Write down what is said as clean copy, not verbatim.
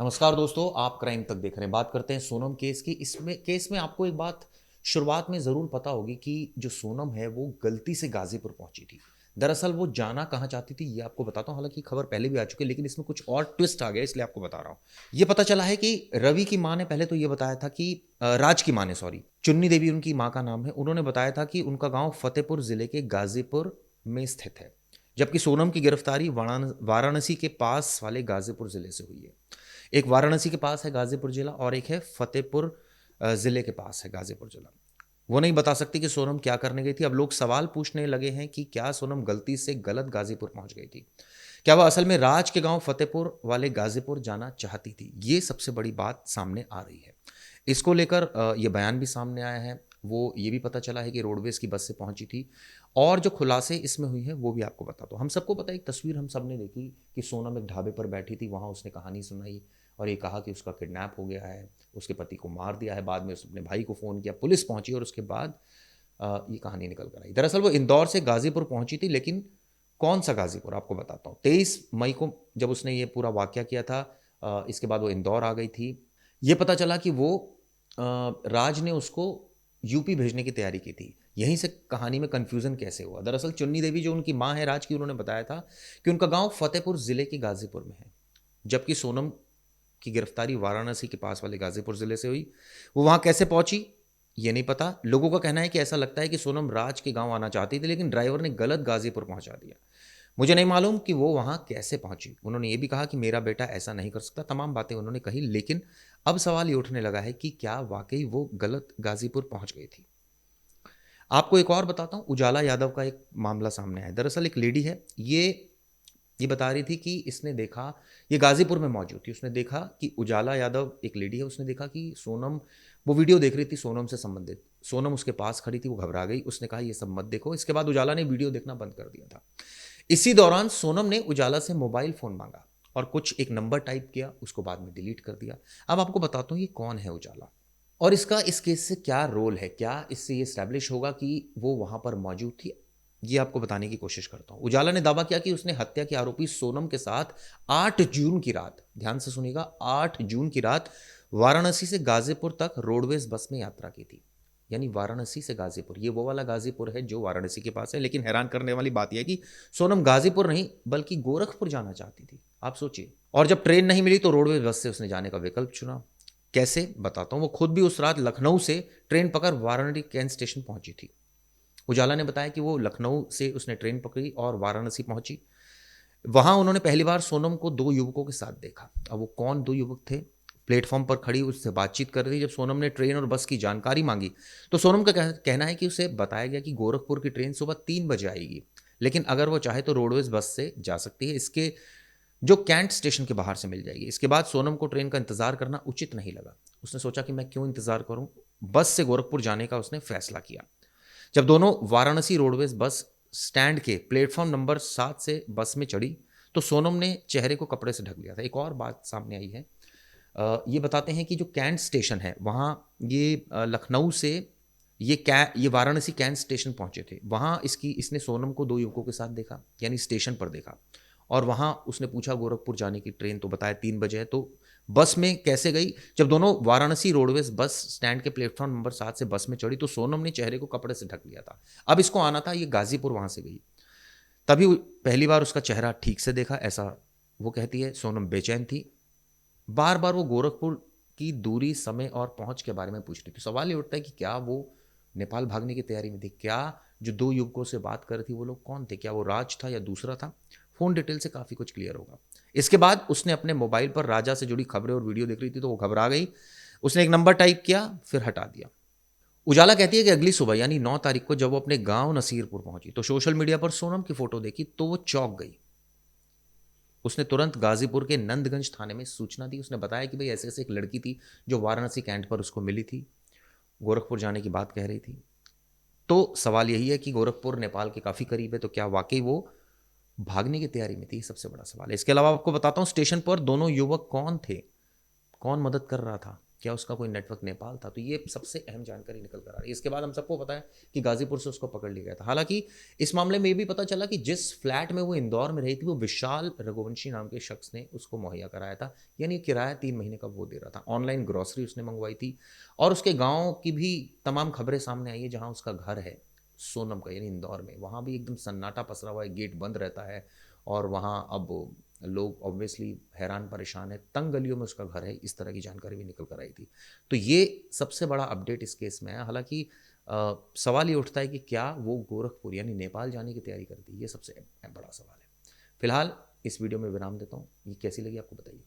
नमस्कार दोस्तों, आप क्राइम तक देख रहे हैं। बात करते हैं सोनम केस की। इसमें केस में आपको एक बात शुरुआत में ज़रूर पता होगी कि जो सोनम है वो गलती से गाज़ीपुर पहुंची थी। दरअसल वो जाना कहाँ चाहती थी ये आपको बताता हूँ। हालांकि खबर पहले भी आ चुकी है लेकिन इसमें कुछ और ट्विस्ट आ गया, इसलिए आपको बता रहा हूँ। ये पता चला है कि रवि की माँ ने पहले तो ये बताया था कि राज की माँ ने, सॉरी, चुन्नी देवी उनकी माँ का नाम है। उन्होंने बताया था कि उनका गाँव फतेहपुर ज़िले के गाज़ीपुर में स्थित है, जबकि सोनम की गिरफ्तारी वाराणसी के पास वाले गाज़ीपुर ज़िले से हुई है। एक वाराणसी के पास है गाजीपुर जिला और एक है फतेहपुर जिले के पास है गाजीपुर जिला। वो नहीं बता सकती कि सोनम क्या करने गई थी। अब लोग सवाल पूछने लगे हैं कि क्या सोनम गलती से गलत गाजीपुर पहुंच गई थी, क्या वह असल में राज के गांव फतेहपुर वाले गाजीपुर जाना चाहती थी। ये सबसे बड़ी बात सामने आ रही है। इसको लेकर ये बयान भी सामने आया है। वो ये भी पता चला है कि रोडवेज की बस से पहुंची थी। और जो खुलासे इसमें हुई है वो भी आपको बताता हूँ। हम सबको पता है, एक तस्वीर हम सब ने देखी कि सोनम एक ढाबे पर बैठी थी, वहाँ उसने कहानी सुनाई और ये कहा कि उसका किडनैप हो गया है, उसके पति को मार दिया है। बाद में उसने अपने भाई को फ़ोन किया, पुलिस पहुंची और उसके बाद ये कहानी निकल कर आई। दरअसल वो इंदौर से गाजीपुर पहुंची थी, लेकिन कौन सा गाजीपुर आपको बताता हूँ। 23 मई को जब उसने ये पूरा वाकया किया था, इसके बाद वो इंदौर आ गई थी। ये पता चला कि वो राज ने उसको यूपी भेजने की तैयारी की थी। यहीं से कहानी में कन्फ्यूज़न कैसे हुआ। दरअसल चुन्नी देवी जो उनकी माँ है राज की, उन्होंने बताया था कि उनका गांव फतेहपुर ज़िले के गाजीपुर में है, जबकि सोनम की गिरफ्तारी वाराणसी के पास वाले गाजीपुर ज़िले से हुई। वो वहाँ कैसे पहुंची ये नहीं पता। लोगों का कहना है कि ऐसा लगता है कि सोनम राज के गांव आना चाहती थी, लेकिन ड्राइवर ने गलत गाजीपुर पहुंचा दिया। मुझे नहीं मालूम कि वो वहां कैसे पहुंची। उन्होंने ये भी कहा कि मेरा बेटा ऐसा नहीं कर सकता, तमाम बातें उन्होंने कही। लेकिन अब सवाल ये उठने लगा है कि क्या वाकई वो गलत गाजीपुर पहुंच गई थी। आपको एक और बताता हूँ, उजाला यादव का एक मामला सामने आया। दरअसल एक लेडी है, ये बता रही थी कि इसने देखा, ये गाजीपुर में मौजूद थी, उसने देखा कि उजाला यादव एक लेडी है, उसने देखा कि सोनम, वो वीडियो देख रही थी सोनम से संबंधित। सोनम उसके पास खड़ी थी, वो घबरा गई, उसने कहा ये सब मत देखो। इसके बाद उजाला ने वीडियो देखना बंद कर दिया था। इसी दौरान सोनम ने उजाला से मोबाइल फोन मांगा और कुछ एक नंबर टाइप किया, उसको बाद में डिलीट कर दिया। अब आपको बताता हूँ ये कौन है उजाला और इसका इस केस से क्या रोल है, क्या इससे ये स्टैब्लिश होगा कि वो वहां पर मौजूद थी। ये आपको बताने की कोशिश करता हूं। उजाला ने दावा किया कि उसने हत्या के आरोपी सोनम के साथ 8 जून की रात, ध्यान से सुनिएगा, 8 जून की रात वाराणसी से गाजीपुर तक रोडवेज बस में यात्रा की थी। यानी वाराणसी से गाजीपुर, ये वो वाला गाजीपुर है जो वाराणसी के पास है। लेकिन हैरान करने वाली बात यह है कि सोनम गाजीपुर नहीं बल्कि गोरखपुर जाना चाहती थी। आप सोचिए। और जब ट्रेन नहीं मिली तो रोडवेज बस से उसने जाने का विकल्प चुना। कैसे, बताता हूँ। वो खुद भी उस रात लखनऊ से ट्रेन पकड़ वाराणसी कैंट स्टेशन पहुंची थी। उजाला ने बताया कि वो लखनऊ से उसने ट्रेन पकड़ी और वाराणसी पहुंची। वहां उन्होंने पहली बार सोनम को दो युवकों के साथ देखा। अब वो कौन दो युवक थे? प्लेटफॉर्म पर खड़ी उससे बातचीत कर रही थी। जब सोनम ने ट्रेन और बस की जानकारी मांगी तो सोनम का कहना है कि उसे बताया गया कि गोरखपुर की ट्रेन सुबह 3 बजे आएगी, लेकिन अगर वो चाहे तो रोडवेज बस से जा सकती है, इसके जो कैंट स्टेशन के बाहर से मिल जाएगी। इसके बाद सोनम को ट्रेन का इंतजार करना उचित नहीं लगा। उसने सोचा कि मैं क्यों इंतजार करूं, बस से गोरखपुर जाने का उसने फैसला किया। जब दोनों वाराणसी रोडवेज बस स्टैंड के प्लेटफॉर्म नंबर 7 से बस में चढ़ी तो सोनम ने चेहरे को कपड़े से ढक लिया था। एक और बात सामने आई है। ये बताते हैं कि जो कैंट स्टेशन है वहाँ, ये लखनऊ से ये वाराणसी कैंट स्टेशन पहुंचे थे। वहाँ इसने सोनम को दो युवकों के साथ देखा, यानी स्टेशन पर देखा। और वहाँ उसने पूछा गोरखपुर जाने की ट्रेन, तो बताया 3 बजे है। तो बस में कैसे गई? जब दोनों वाराणसी रोडवेज बस स्टैंड के प्लेटफॉर्म नंबर 7 से बस में चढ़ी तो सोनम ने चेहरे को कपड़े से ढक लिया था। अब इसको आना था ये गाजीपुर, वहां से गई। तभी पहली बार उसका चेहरा ठीक से देखा, ऐसा वो कहती है। सोनम बेचैन थी। बार बार वो गोरखपुर की दूरी, समय और पहुंच के बारे में पूछ रही थी। सवाल ये उठता है कि क्या वो नेपाल भागने की तैयारी में थी? क्या जो दो युवकों से बात कर रही थी वो लोग कौन थे? क्या वो राज था या दूसरा था? फोन डिटेल से काफी कुछ क्लियर होगा। इसके बाद उसने अपने मोबाइल पर राजा से जुड़ी खबरें और वीडियो देख रही थी तो वो घबरा गई। उसने एक नंबर टाइप किया, फिर हटा दिया। उजाला कहती है कि अगली सुबह यानी 9 तारीख को जब वो अपने गांव नसीरपुर पहुंची तो सोशल मीडिया पर सोनम की फोटो देखी तो वो चौंक गई। उसने तुरंत गाजीपुर के नंदगंज थाने में सूचना दी। उसने बताया कि भाई ऐसे ऐसे एक लड़की थी जो वाराणसी कैंट पर उसको मिली थी, गोरखपुर जाने की बात कह रही थी। तो सवाल यही है कि गोरखपुर नेपाल के काफ़ी करीब है, तो क्या वाकई वो भागने की तैयारी में थी? सबसे बड़ा सवाल है। इसके अलावा आपको बताता हूँ स्टेशन पर दोनों युवक कौन थे, कौन मदद कर रहा था। क्या उसका कोई नेटवर्क नेपाल था? तो ये सबसे अहम जानकारी निकल कर आ रही है। इसके बाद हम सबको पता है कि गाज़ीपुर से उसको पकड़ लिया गया था। हालाँकि इस मामले में ये भी पता चला कि जिस फ्लैट में वो इंदौर में रही थी, वो विशाल रघुवंशी नाम के शख्स ने उसको मुहैया कराया था। यानी किराया 3 महीने का वो दे रहा था। ऑनलाइन ग्रॉसरी उसने मँगवाई थी और उसके गाँव की भी तमाम खबरें सामने आई हैं, जहाँ उसका घर है, सोनम का, यानी इंदौर में। वहाँ भी एकदम सन्नाटा पसरा हुआ है, गेट बंद रहता है और वहाँ अब लोग ऑब्वियसली हैरान परेशान है, तंग गलियों में उसका घर है, इस तरह की जानकारी भी निकल कर आई थी। तो ये सबसे बड़ा अपडेट इस केस में है। हालाँकि सवाल ये उठता है कि क्या वो गोरखपुर यानी नेपाल जाने की तैयारी करती है? ये सबसे बड़ा सवाल है। फिलहाल इस वीडियो में विराम देता हूँ। ये कैसी लगी आपको बताइए।